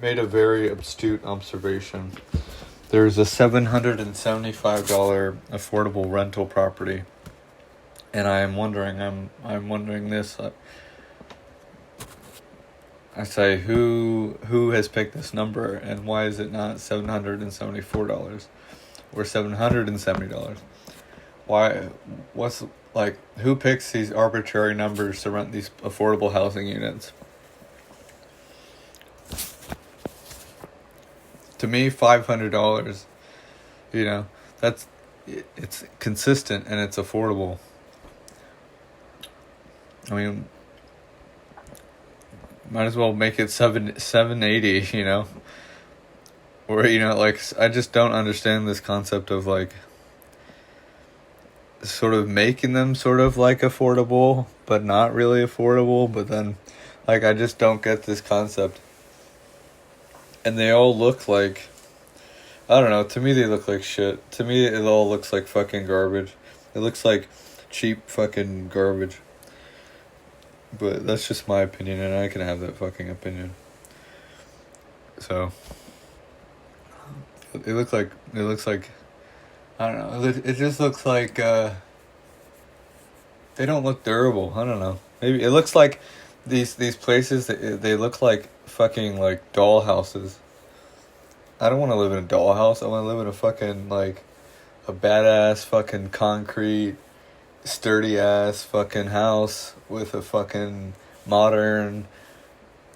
made a very astute observation. There's a $775 affordable rental property, and I'm wondering this. I say, who has picked this number, and why is it not $774 or $770? Why? What's like? Who picks these arbitrary numbers to rent these affordable housing units? To me, $500. You know, it's consistent and it's affordable. I mean, might as well make it $780. You know, or like I just don't understand this concept of like sort of making them sort of like affordable, but not really affordable. But then, like, I just don't get this concept. And they all look like, I don't know, to me they look like shit. To me it all looks like fucking garbage. It looks like cheap fucking garbage. But that's just my opinion, and I can have that fucking opinion. So it looks like I don't know. It just looks like they don't look durable. I don't know. Maybe it looks like these places. They look like fucking like doll houses. I don't want to live in a dollhouse. I want to live in a fucking like a badass fucking concrete, sturdy ass fucking house with a fucking modern,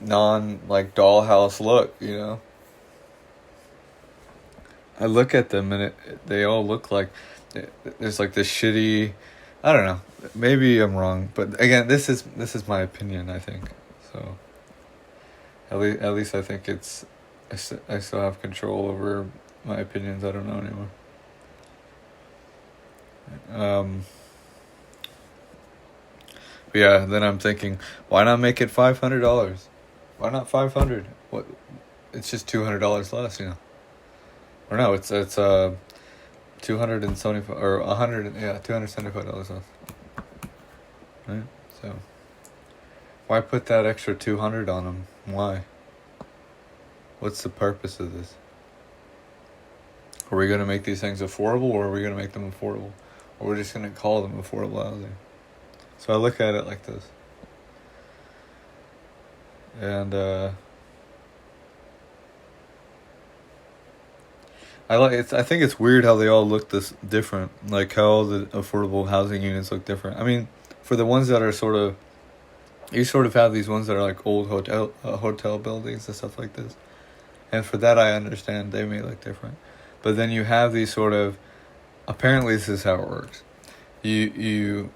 non like dollhouse look. You know. I look at them and they all look like there's like this shitty. I don't know. Maybe I'm wrong, but again, this is my opinion. I think so. At least I think it's. I still have control over my opinions. I don't know anymore. But yeah, then I'm thinking, why not make it $500? Why not $500? What? It's just $200 less, you know. Or no, it's $275 or $275 less. Right? So why put that extra $200 on them? Why? What's the purpose of this? Are we going to make these things affordable, or are we going to make them affordable? Or we're just going to call them affordable housing? So I look at it like this. And I think it's weird how they all look this different. Like how all the affordable housing units look different. I mean, for the ones that are you sort of have these ones that are like old hotel buildings and stuff like this. And for that, I understand they may look different. But then you have these sort of, apparently this is how it works. You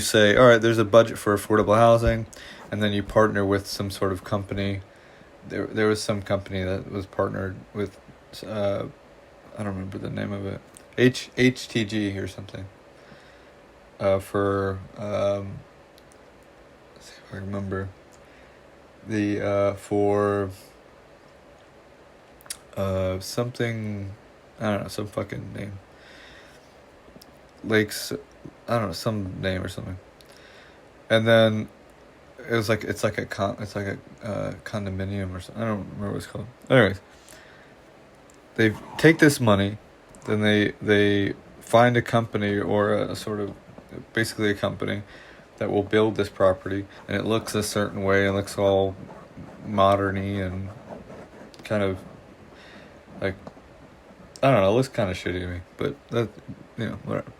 say, all right, there's a budget for affordable housing, and then you partner with some sort of company. There was some company that was partnered with, I don't remember the name of it, HTG or something. For let's see if I remember for something, I don't know, some fucking name. Lakes, I don't know, some name or something. And then it's like a condominium or something. I don't remember what it's called. Anyways, they take this money, then they find a company or a sort of basically a company that will build this property, and it looks a certain way. It looks all modern-y and kind of like, I don't know, it looks kind of shitty to me, but that, whatever.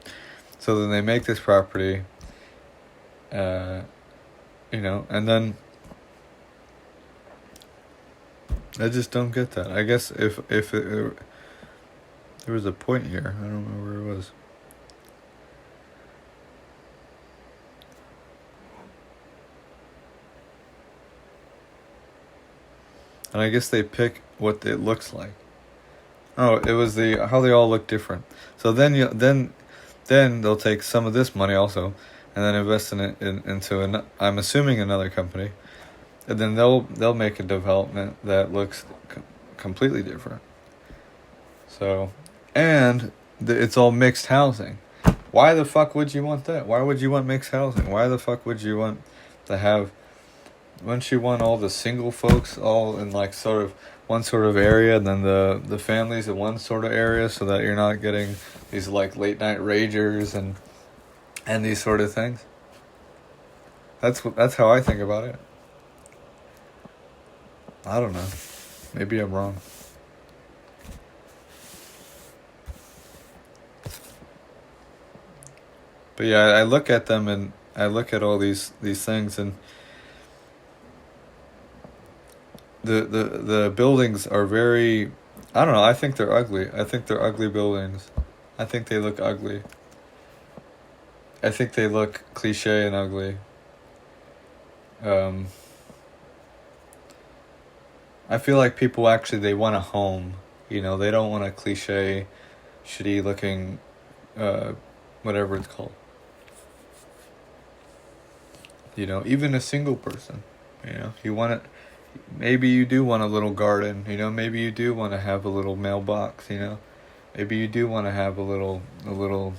So then they make this property, and then I just don't get that. I guess if there was a point here, I don't know where it was. And I guess they pick what it looks like. Oh, it was how they all look different. So then they'll take some of this money also, and then invest in it into I'm assuming another company, and then they'll make a development that looks completely different. So, and it's all mixed housing. Why the fuck would you want that? Why would you want mixed housing? Why the fuck would you want to have? Wouldn't you want all the single folks all in like sort of one sort of area, and then the families in one sort of area, so that you're not getting these like late night ragers and these sort of things. That's how I think about it. I don't know. Maybe I'm wrong. But yeah, I look at them and I look at all these things, and the buildings are very, I don't know, I think they're ugly. I think they're ugly buildings. I think they look ugly. I think they look cliche and ugly. Um, I feel like people actually, they want a home. You know, they don't want a cliche, shitty looking, uh, whatever it's called. You know, even a single person. You know, you want it. Maybe you do want a little garden. You know, maybe you do want to have a little mailbox. You know, maybe you do want to have a little, you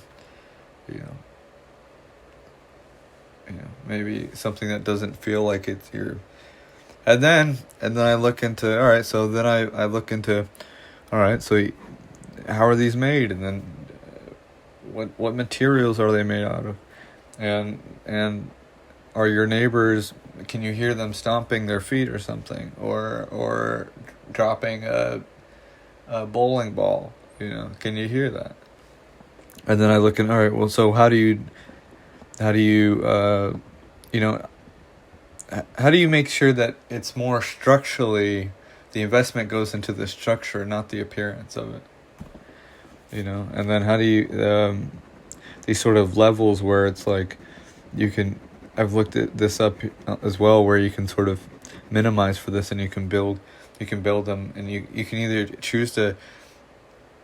know, maybe something that doesn't feel like it's your. And then I look into, all right. So then I look into, all right. So how are these made? And then what materials are they made out of? And are your neighbors, can you hear them stomping their feet or something, or dropping a bowling ball? You know, can you hear that? And then I look in, all right, well, so how do you you know, how do you make sure that it's more structurally, the investment goes into the structure, not the appearance of it? You know, and then how do you these sort of levels where it's like you can, I've looked at this up as well, where you can sort of minimize for this, and you can build them, and you can either choose it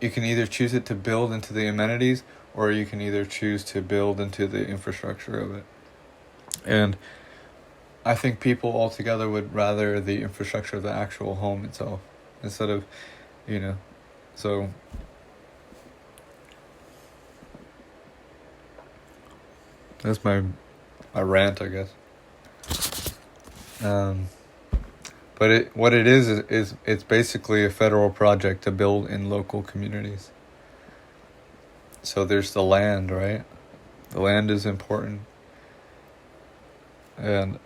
to build into the amenities, or you can either choose to build into the infrastructure of it. And I think people altogether would rather the infrastructure of the actual home itself, instead of, you know, so that's my rant, I guess. But what it is it's basically a federal project to build in local communities. So there's the land, right? The land is important, and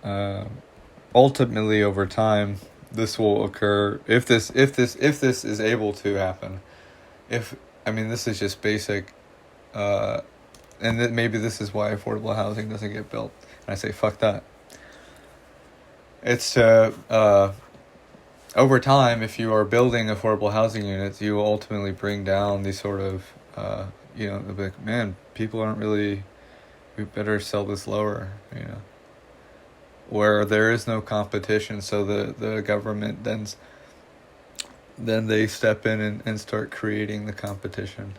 ultimately over time, this will occur if this is able to happen. If I mean, this is just basic, and maybe this is why affordable housing doesn't get built. And I say fuck that. It's over time, if you are building affordable housing units, you will ultimately bring down these sort of, you know, like, man, people aren't really, we better sell this lower, you know, where there is no competition. So the government then they step in and start creating the competition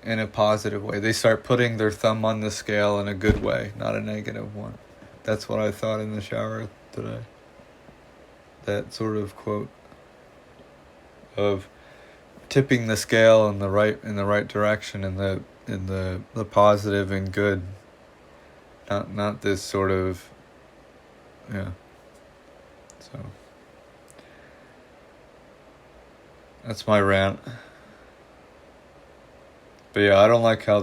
in a positive way. They start putting their thumb on the scale in a good way, not a negative one. That's what I thought in the shower today. That sort of quote of tipping the scale in the right direction, in the positive and good. Not this sort of, yeah. So that's my rant. But yeah, I don't like how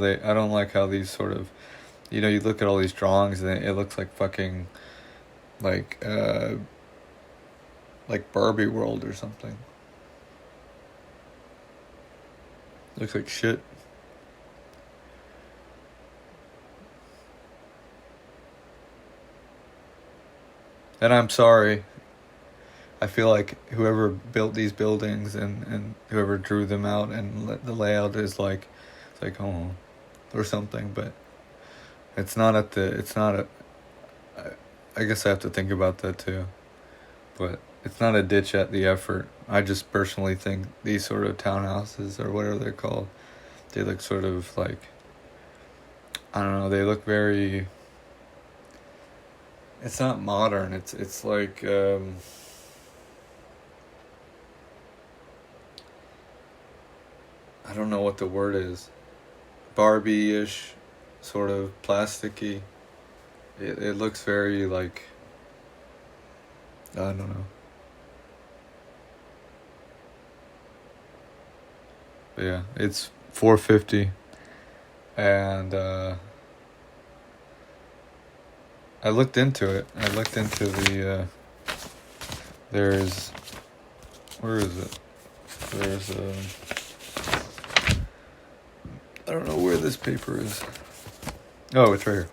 these sort of, you know, you look at all these drawings and it looks like fucking, like Barbie World or something. Looks like shit. And I'm sorry. I feel like whoever built these buildings and whoever drew them out and the layout is like, it's like, oh, or something, but it's not I guess I have to think about that too. But it's not a ditch at the effort. I just personally think these sort of townhouses, or whatever they're called, they look sort of like, I don't know, they look very, it's not modern. It's like, I don't know what the word is. Barbie-ish, sort of plasticky. It looks very like, I don't know. But yeah, it's $450, and I looked into it. I looked into the there's where is it? There's I don't know where this paper is. Oh, it's right here.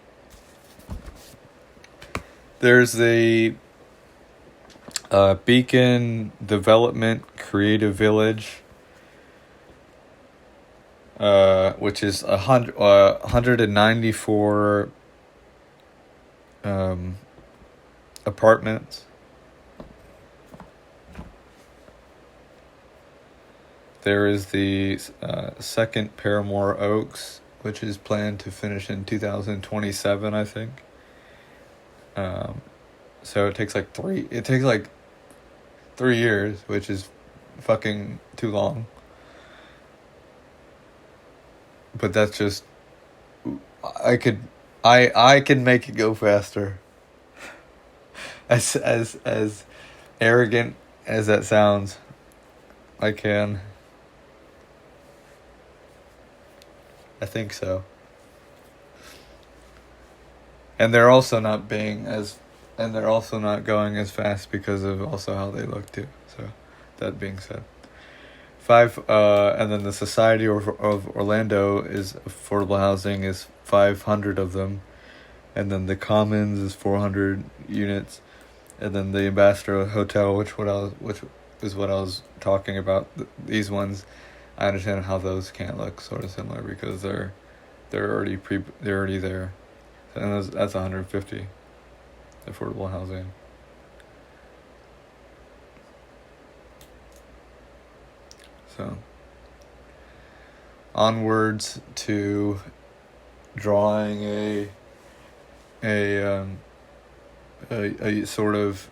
There's the Beacon Development Creative Village, which is 194 apartments. There is the second Paramore Oaks, which is planned to finish in 2027, I think. So it takes like 3 years, which is fucking too long. But that's just, I could make it go faster. As arrogant as that sounds, I can. I think so. And they're also not going as fast because of also how they look too. So, that being said, and then the Society of Orlando is affordable housing is 500 of them, and then the Commons is 400 units, and then the Ambassador Hotel, which is what I was talking about. These ones, I understand how those can't look sort of similar because they're already there, and that's 150 affordable housing. So, onwards to drawing a sort of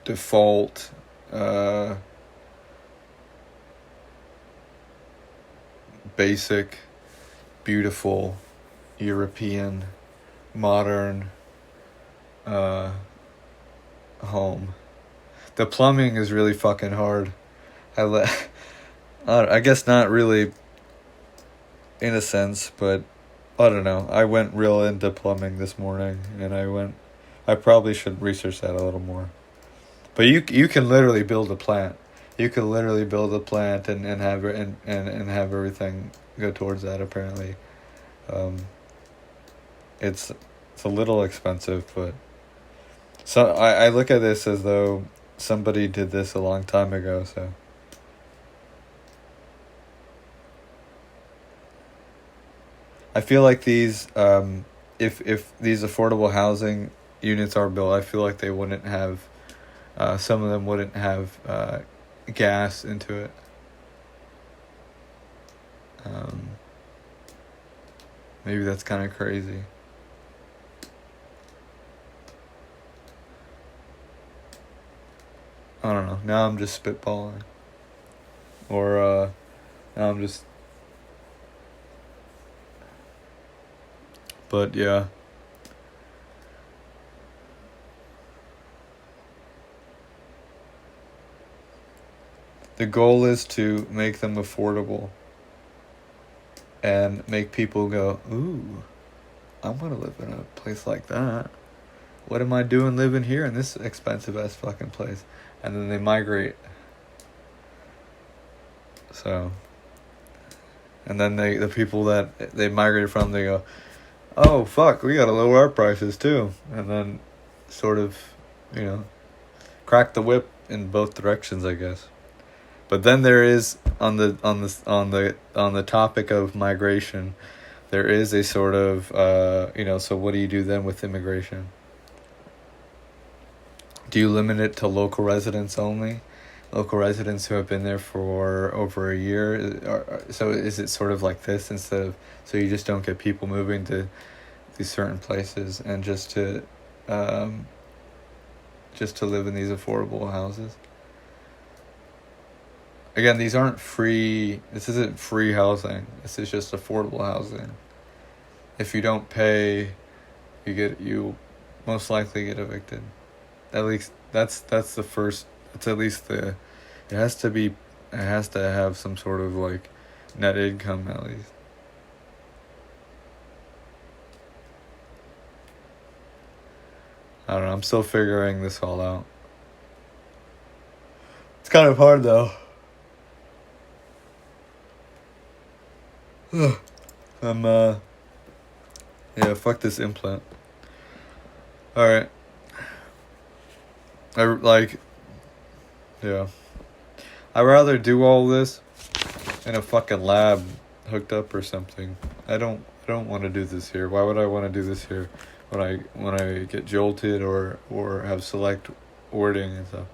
default basic, beautiful, European, modern home. The plumbing is really fucking hard. I guess not really in a sense, but I don't know. I went real into plumbing this morning, and I probably should research that a little more. But you can literally build a plant. You can literally build a plant and have have everything go towards that. Apparently, it's a little expensive, but so I look at this as though somebody did this a long time ago. So I feel like these if these affordable housing units are built, I feel like they wouldn't have some of them wouldn't have gas into it. Maybe that's kind of crazy. I don't know. Now I'm just spitballing. Or now I'm just... But yeah. The goal is to make them affordable and make people go, ooh, I want to live in a place like that. What am I doing living here in this expensive ass fucking place? And then they migrate. So, and then the people that they migrated from, they go, oh fuck, we gotta lower our prices too. And then sort of, crack the whip in both directions, I guess. But then there is on the topic of migration, there is a sort of so what do you do then with immigration? Do you limit it to local residents only? Local residents who have been there for over a year? So is it sort of like this instead of, so you just don't get people moving to these certain places and just to live in these affordable houses? Again, these aren't free. This isn't free housing. This is just affordable housing. If you don't pay, you most likely get evicted. At least that's the first. It's at least it has to be it has to have some sort of like net income at least. I don't know. I'm still figuring this all out. It's kind of hard though. I'm yeah, fuck this implant. All right. I like yeah. I'd rather do all this in a fucking lab hooked up or something. I don't want to do this here. Why would I want to do this here when I get jolted or have select wording and stuff?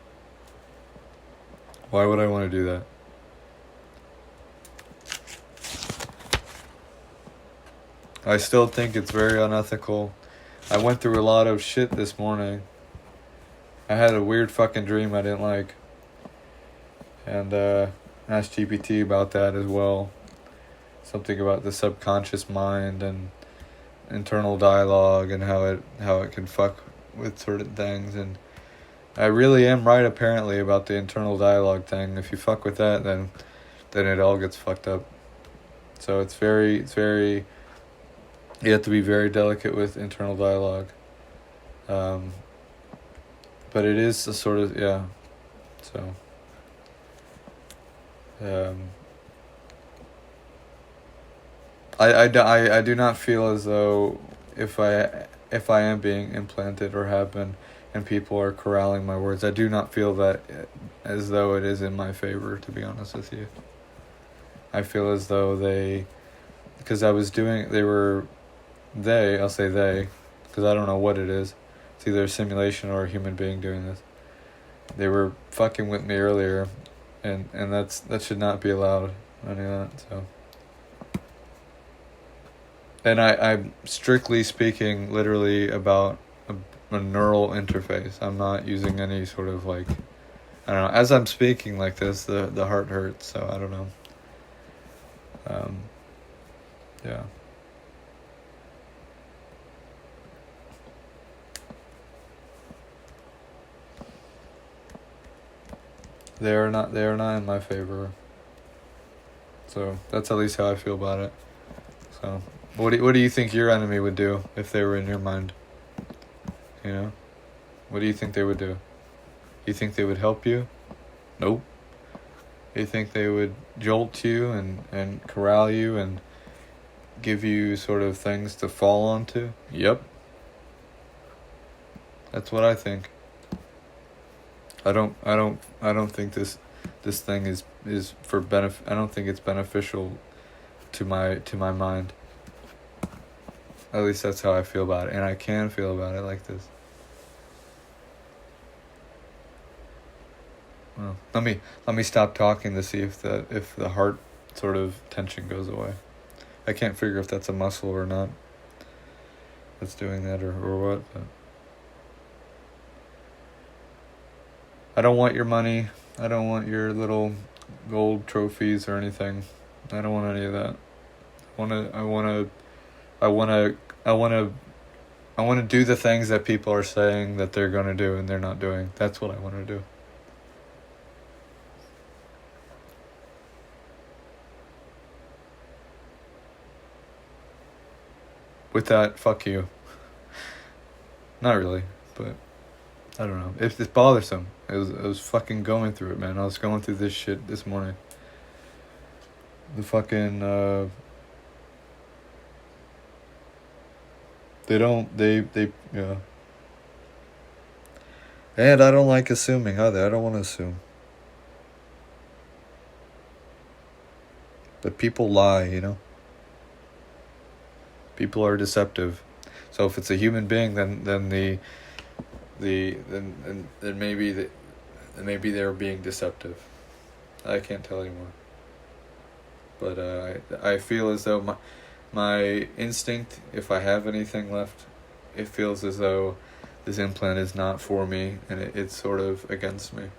Why would I want to do that? I still think it's very unethical. I went through a lot of shit this morning. I had a weird fucking dream I didn't like. And asked GPT about that as well. Something about the subconscious mind and internal dialogue and how it can fuck with certain things, and I really am right apparently about the internal dialogue thing. If you fuck with that, then it all gets fucked up. So it's very you have to be very delicate with internal dialogue. But it is a sort of yeah. So I do not feel as though if I am being implanted or have been and people are corralling my words, I do not feel that as though it is in my favor, to be honest with you. I feel as though because I'll say they, because I don't know what it is. It's either a simulation or a human being doing this. They were fucking with me earlier, and that should not be allowed, any of that, so. And I'm strictly speaking literally about a neural interface. I'm not using any sort of like, I don't know, as I'm speaking like this, the heart hurts, so I don't know. Yeah. They are not in my favor. So that's at least how I feel about it. So what do you think your enemy would do if they were in your mind? You know? What do you think they would do? You think they would help you? Nope. You think they would jolt you and corral you and give you sort of things to fall onto? Yep. That's what I think. I don't think this thing is for benefit. I don't think it's beneficial to my mind. At least that's how I feel about it, and I can feel about it like this. Well, let me stop talking to see if the heart sort of tension goes away. I can't figure if that's a muscle or not that's doing that or what, but I don't want your money. I don't want your little gold trophies or anything. I don't want any of that. I want to do the things that people are saying that they're going to do and they're not doing. That's what I want to do. With that, fuck you. Not really, but I don't know. It's bothersome. I was fucking going through it, man. I was going through this shit this morning. The fucking they yeah. And I don't like assuming either. I don't want to assume. But people lie, you know? People are deceptive. So if it's a human being, then maybe they're being deceptive. I can't tell anymore. But I feel as though my instinct, if I have anything left, it feels as though this implant is not for me, and it's sort of against me.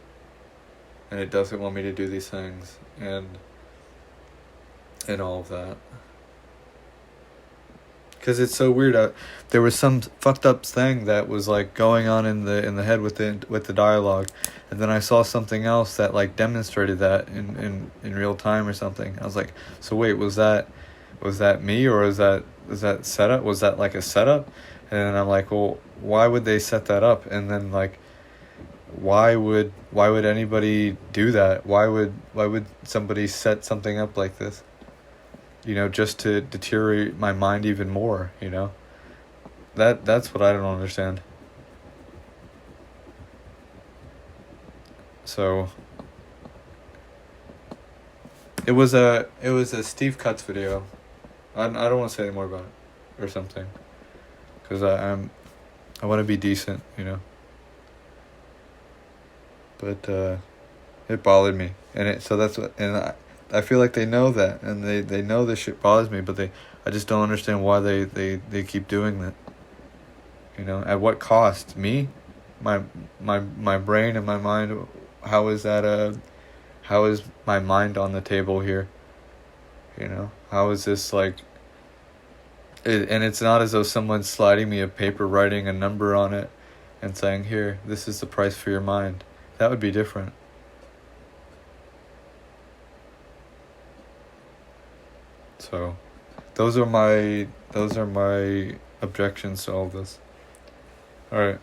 And it doesn't want me to do these things, and all of that. Because it's so weird. There was some fucked up thing that was like going on in the head with the dialogue, and then I saw something else that like demonstrated that in real time or something. I was like, so wait, was that me, or was that setup? Was that like a setup? And then I'm like, well, why would they set that up? And then like, why would anybody do that? Why would somebody set something up like this? Just to deteriorate my mind even more, That's what I don't understand. So it was a Steve Cutts video. I don't want to say any more about it or something, because I want to be decent, But it bothered me, and I feel like they know that, and they know this shit bothers me, but I just don't understand why they keep doing that. At what cost? Me, my brain and my mind. How is that how is my mind on the table here? How is this like? And it's not as though someone's sliding me a paper, writing a number on it, and saying, "Here, this is the price for your mind." That would be different. So, those are my objections to all this. All right.